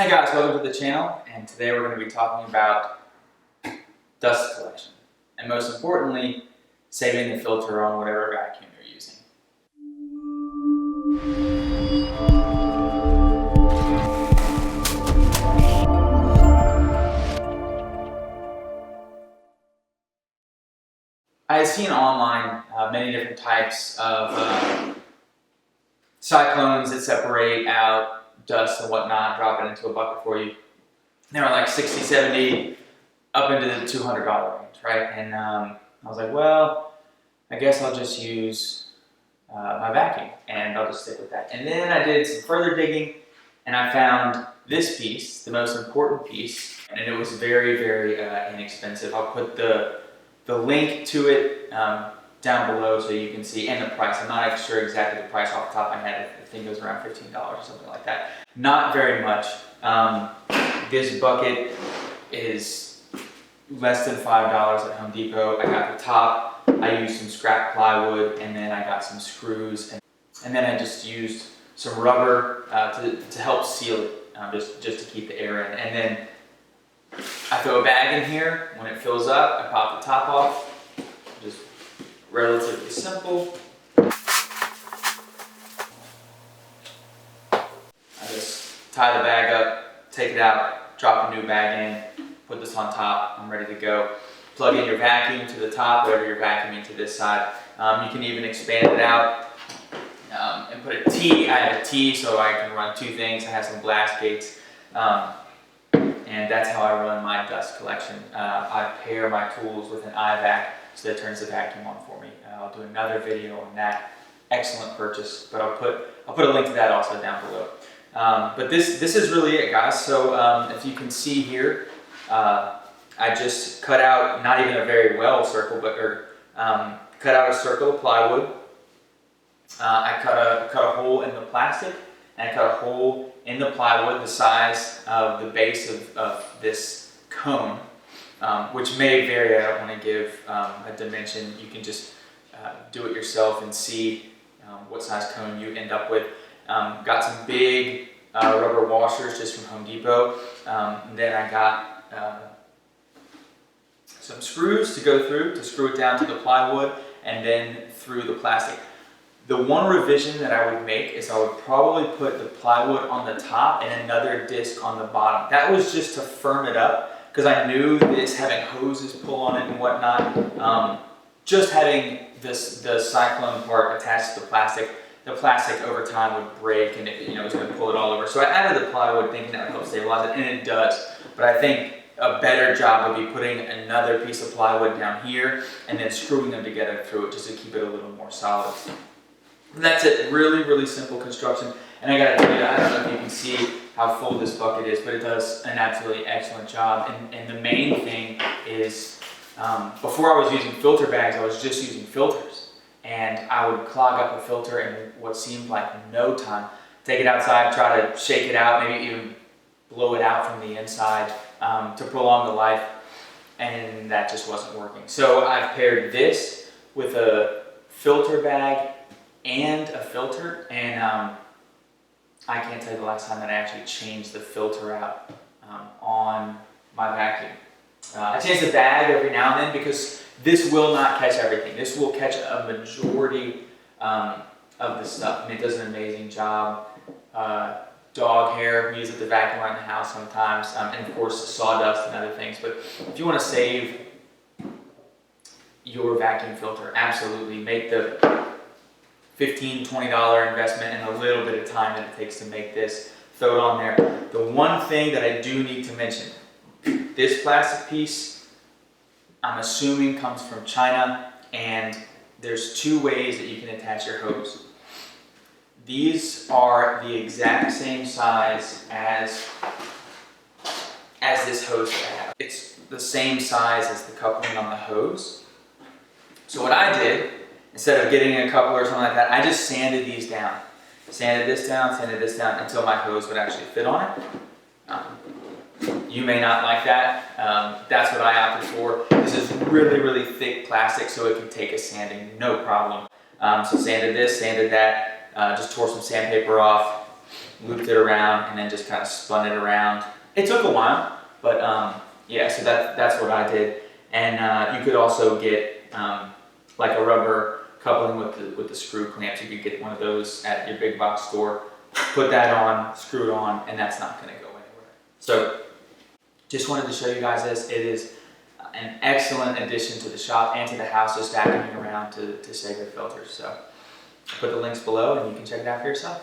Hi guys, welcome to the channel, and today we're going to be talking about dust collection, and most importantly, saving the filter on whatever vacuum you're using. I have seen online many different types of cyclones that separate out dust and whatnot, drop it into a bucket for you. They were like 60, 70, up into the $200 range, right? And I was like, well, I guess I'll just use my vacuum and I'll just stick with that. And then I did some further digging and I found this piece, the most important piece, and it was very, very inexpensive. I'll put the link to it down below so you can see, and the price. I'm not sure exactly the price off the top of my head. I think it was around $15 or something like that. Not very much. This bucket is less than $5 at Home Depot. I got the top, I used some scrap plywood, and then I got some screws, and then I just used some rubber to help seal it, just to keep the air in. And then I throw a bag in here. When it fills up, I pop the top off. Just relatively simple. I just tie the bag up, take it out, drop a new bag in, put this on top. I'm ready to go. Plug in your vacuum to the top, whatever you're vacuuming to this side. You can even expand it out and put a T. I have a T so I can run two things. I have some glass gates. And that's how I run my dust collection. I pair my tools with an iVac so that it turns the vacuum on for me. I'll do another video on that. Excellent purchase, but I'll put a link to that also down below. But this is really it, guys. So if you can see here, I just cut out not even a very well circle, but cut out a circle of plywood. I cut a hole in the plastic, and I cut a hole in the plywood the size of the base of this cone, which may vary. I don't want to give a dimension. You can just do it yourself and see what size cone you end up with. Got some big rubber washers just from Home Depot. And then I got some screws to go through to screw it down to the plywood and then through the plastic. The one revision that I would make is I would probably put the plywood on the top and another disc on the bottom. That was just to firm it up because I knew this having hoses pull on it and whatnot. Just having the cyclone part attached to the plastic over time would break and it was going to pull it all over. So I added the plywood thinking that would help stabilize it, and it does. But I think a better job would be putting another piece of plywood down here and then screwing them together through it just to keep it a little more solid. And that's it. Really, really simple construction. And I gotta tell you, I don't know if you can see how full this bucket is, but it does an absolutely excellent job. And the main thing is, before I was using filter bags, I was just using filters. And I would clog up a filter in what seemed like no time. Take it outside, try to shake it out, maybe even blow it out from the inside to prolong the life. And that just wasn't working. So I've paired this with a filter bag and a filter, and I can't tell you the last time that I actually changed the filter out on my vacuum. I change the bag every now and then because this will not catch everything. This will catch a majority of the stuff, and it does an amazing job. Dog hair, we use it to vacuum around the house sometimes, and of course sawdust and other things. But if you want to save your vacuum filter, absolutely make the $15, $20 investment and a little bit of time that it takes to make this, throw it on there. The one thing that I do need to mention, this plastic piece, I'm assuming comes from China, and there's two ways that you can attach your hose. These are the exact same size as this hose that I have. It's the same size as the coupling on the hose. So what I did, instead of getting a coupler or something like that, I just sanded these down. Sanded this down until my hose would actually fit on it. You may not like that. That's what I opted for. This is really, really thick plastic, so it can take a sanding, no problem. So sanded this, sanded that, just tore some sandpaper off, looped it around, and then just kind of spun it around. It took a while, but yeah, so that's what I did. And you could also get like a rubber coupling with the screw clamps. You could get one of those at your big box store, put that on, screw it on, and that's not going to go anywhere. So just wanted to show you guys this. It is an excellent addition to the shop and to the house, just vacuuming around to save your filters. So I'll put the links below and you can check it out for yourself.